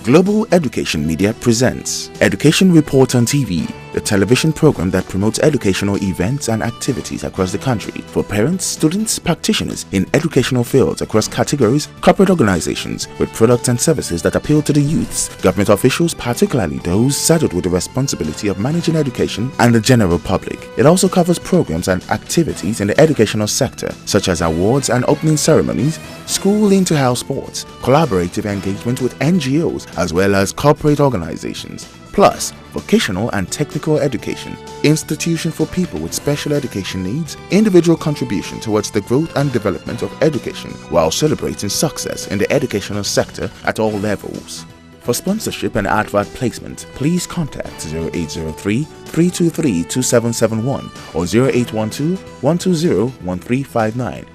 Global Education Media presents Education Report on TV, the television program that promotes educational events and activities across the country for parents, students, practitioners in educational fields across categories, corporate organizations with products and services that appeal to the youths, government officials, particularly those saddled with the responsibility of managing education, and the general public. It also covers programs and activities in the educational sector, such as awards and opening ceremonies, school inter-house sports, collaborative engagement with NGOs, as well as corporate organizations, plus vocational and technical education, institution for people with special education needs, individual contribution towards the growth and development of education while celebrating success in the educational sector at all levels. For sponsorship and advert placement, please contact 0803 323 2771 or 0812 120 1359.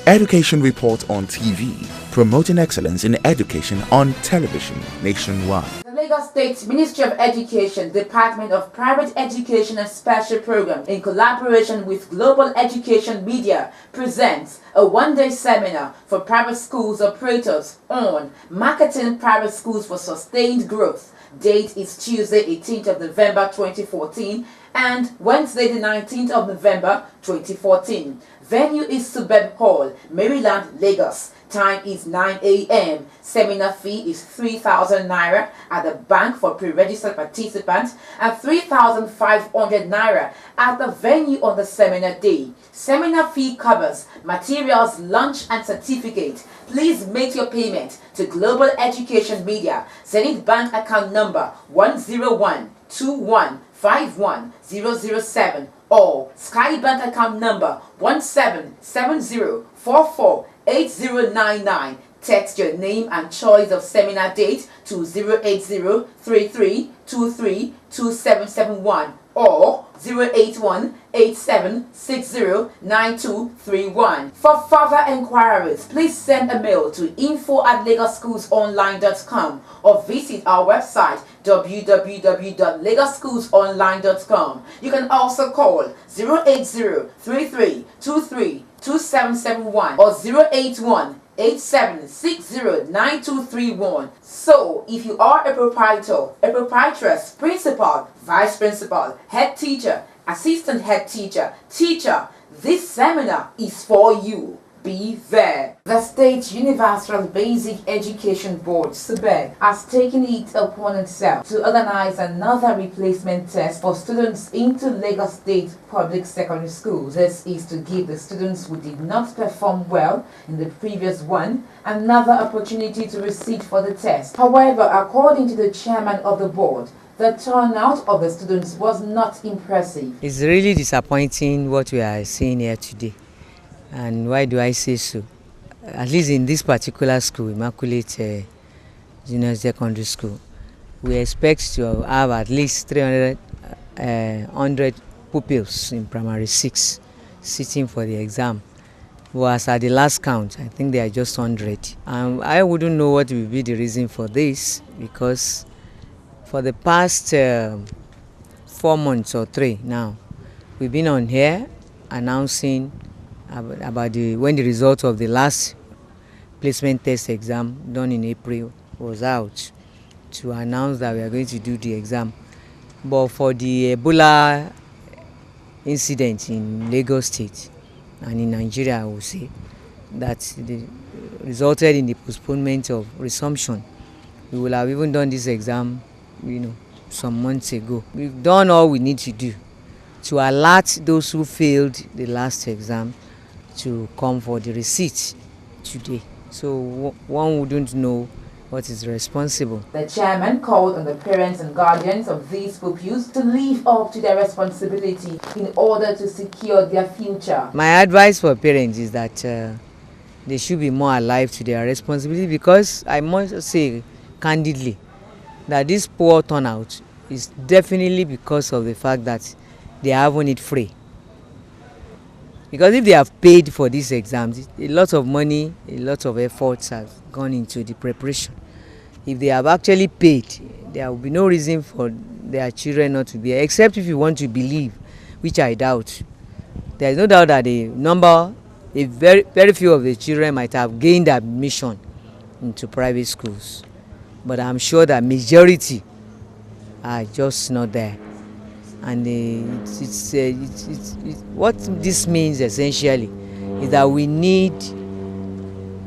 Education Report on TV, promoting excellence in education on television nationwide. The Lagos State Ministry of Education, Department of Private Education and Special Programs, in collaboration with Global Education Media, presents a one-day seminar for private schools operators on marketing private schools for sustained growth. Date is Tuesday, 18th of November 2014 and Wednesday, the 19th of November 2014. Venue is Subeb Hall, Maryland, Lagos. Time is 9 a.m. Seminar fee is 3,000 naira at the bank for pre-registered participants and 3,500 naira at the venue on the seminar day. Seminar fee covers materials, lunch and certificate. Please make your payment to Global Education Media. Zenith Bank account number 10121511007 or Sky Bank account number 1770448099. Text your name and choice of seminar date to 08033232771 or 08187609231. For further enquiries, please send a mail to info@lagosschoolsonline.com or visit our website www.lagosschoolsonline.com. You can also call 08033232771 or 08187609231. So, if you are a proprietor, a proprietress, principal, vice principal, head teacher, assistant head teacher, teacher, this seminar is for you. Be there. The State Universal Basic Education Board, Subeb, has taken it upon itself to organize another replacement test for students into Lagos State public secondary schools. This is to give the students who did not perform well in the previous one another opportunity to recite for the test. However, according to the chairman of the board, the turnout of the students was not impressive. It's really disappointing what we are seeing here today. And why do I say so? At least in this particular school, Immaculate Junior Secondary School, we expect to have at least 300 pupils in primary 6 sitting for the exam. Whereas at the last count, I think they are just 100. I wouldn't know what will be the reason for this, because for the past 4 months or 3 now, we've been on here announcing about when the result of the last placement test exam done in April was out, to announce that we are going to do the exam. But for the Ebola incident in Lagos State and in Nigeria, I would say that resulted in the postponement of resumption. We will have even done this exam, some months ago. We've done all we need to do to alert those who failed the last exam to come for the receipt today. So one wouldn't know what is responsible. The chairman called on the parents and guardians of these pupils to live up to their responsibility in order to secure their future. My advice for parents is that they should be more alive to their responsibility, because I must say candidly that this poor turnout is definitely because of the fact that they are having it free. Because if they have paid for these exams, a lot of money, a lot of efforts have gone into the preparation. If they have actually paid, there will be no reason for their children not to be here, except if you want to believe, which I doubt. There is no doubt that very few of the children might have gained admission into private schools. but I'm sure that majority are just not there. And what this means essentially is that we need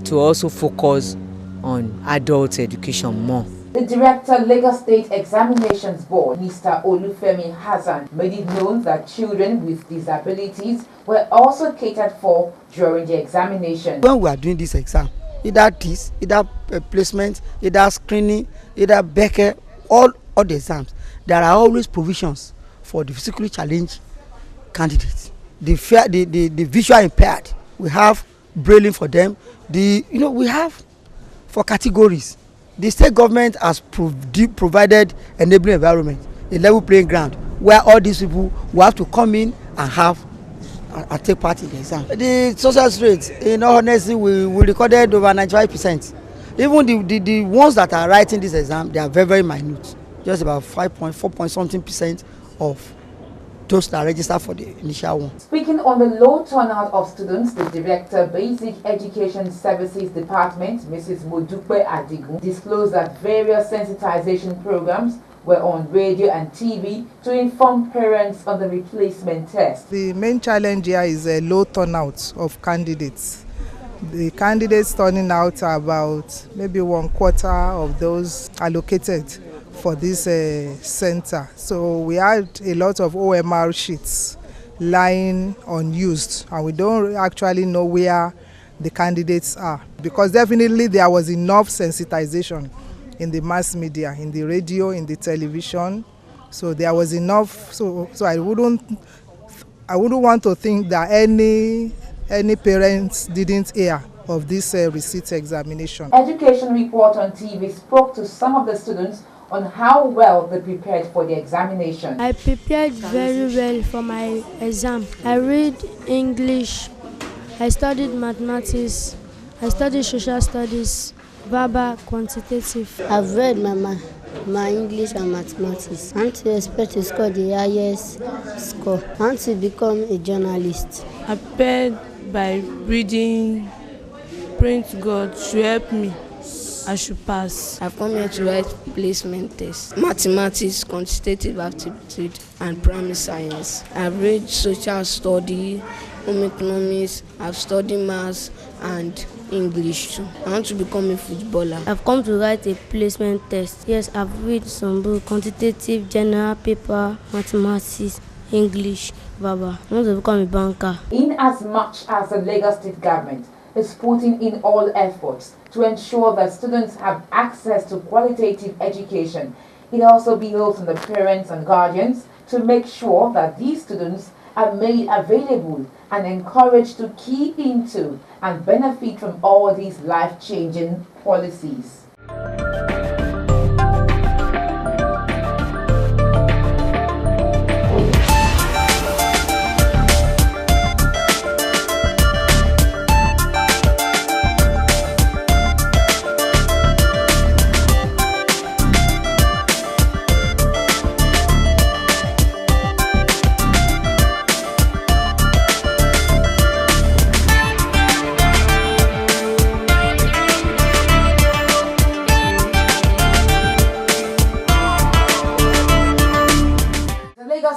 to also focus on adult education more. The Director, Lagos State Examinations Board, Mr. Olufemi Hassan, made it known that children with disabilities were also catered for during the examination. When we are doing this exam, either this, either placement, either screening, either Becker, all the exams, there are always provisions for the physically challenged candidates. The visual impaired, we have brailing for them. We have for categories. The state government has provided enabling environment, a level playing ground where all these people will have to come in and take part in the exam. The success rate, in all honesty, we recorded over 95%. Even the ones that are writing this exam, they are very, very minute. Just about 5.4 something percent of those that register for the initial one. Speaking on the low turnout of students, the Director, Basic Education Services Department, Mrs. Modupe Adigun, disclosed that various sensitization programs were on radio and TV to inform parents on the replacement test. The main challenge here is a low turnout of candidates. The candidates turning out are about maybe 1/4 of those allocated for this center. So we had a lot of OMR sheets lying unused, and we don't actually know where the candidates are, because definitely there was enough sensitization in the mass media, in the radio, in the television. So there was enough. So I wouldn't want to think that any parents didn't hear of this receipt examination. Education Report on TV spoke to some of the students on how well they prepared for the examination. I prepared very well for my exam. I read English, I studied mathematics, I studied social studies, verbal, quantitative. I've read my English and mathematics. I want to expect to score the highest score. I want to become a journalist. I prepared by reading, praying to God to help me. I should pass. I've come here to write placement tests, mathematics, quantitative aptitude, and primary science. I've read social study, home economics, I've studied maths and English too. I want to become a footballer. I've come to write a placement test. Yes, I've read some books, quantitative, general paper, mathematics, English, verbal. I want to become a banker. In as much as the Lagos State government is putting in all efforts to ensure that students have access to qualitative education, it also behoves on the parents and guardians to make sure that these students are made available and encouraged to key into and benefit from all these life-changing policies.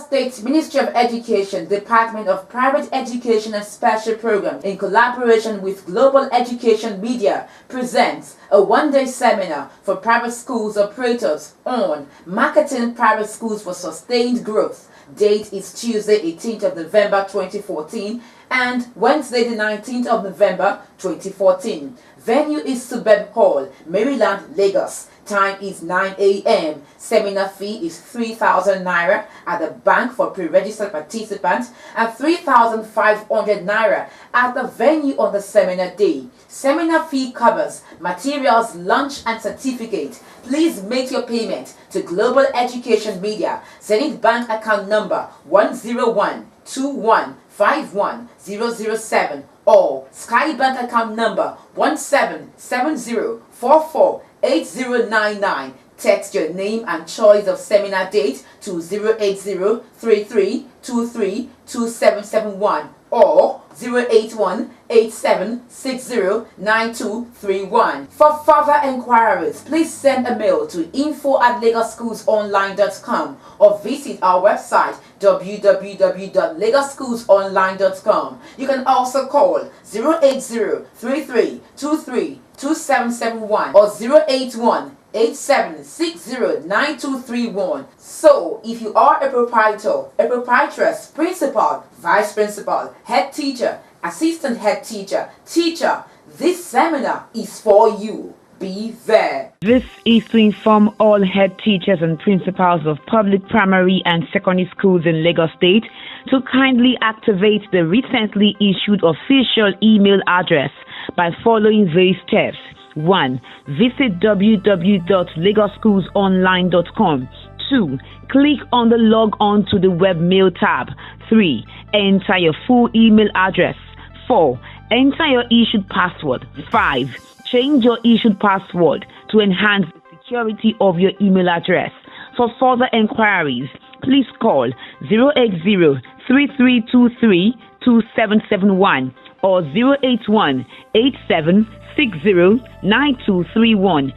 State Ministry of Education, Department of Private Education and Special Programs, in collaboration with Global Education Media, presents a one-day seminar for private schools operators on marketing private schools for sustained growth. Date is Tuesday, 18th of November 2014 and Wednesday, the 19th of November 2014. Venue is Subeb Hall, Maryland, Lagos. Time is 9 a.m. Seminar fee is 3,000 naira at the bank for pre-registered participants and 3,500 naira at the venue on the seminar day. Seminar fee covers materials, lunch and certificate. Please make your payment to Global Education Media. Zenith Bank account number 10121511007 or Sky Bank account number 1770448099. Text your name and choice of seminar date to 08033232771 or 081-8760-9231. For further enquiries, please send a mail to info@lagosschoolsonline.com or visit our website www.lagosschoolsonline.com. You can also call 080-3323-2771 or 081-8760-9231. So, if you are a proprietor, a proprietress, principal, vice principal, head teacher, assistant head teacher, teacher, this seminar is for you. Be there. This is to inform all head teachers and principals of public primary and secondary schools in Lagos State to kindly activate the recently issued official email address by following these steps. 1. Visit www.lagosschoolsonline.com. 2. Click on the log on to the web mail tab. 3. Enter your full email address. 4. Enter your issued password. 5. Change your issued password to enhance the security of your email address. For further enquiries, please call 080-3323-2771 or 081-8760-9231.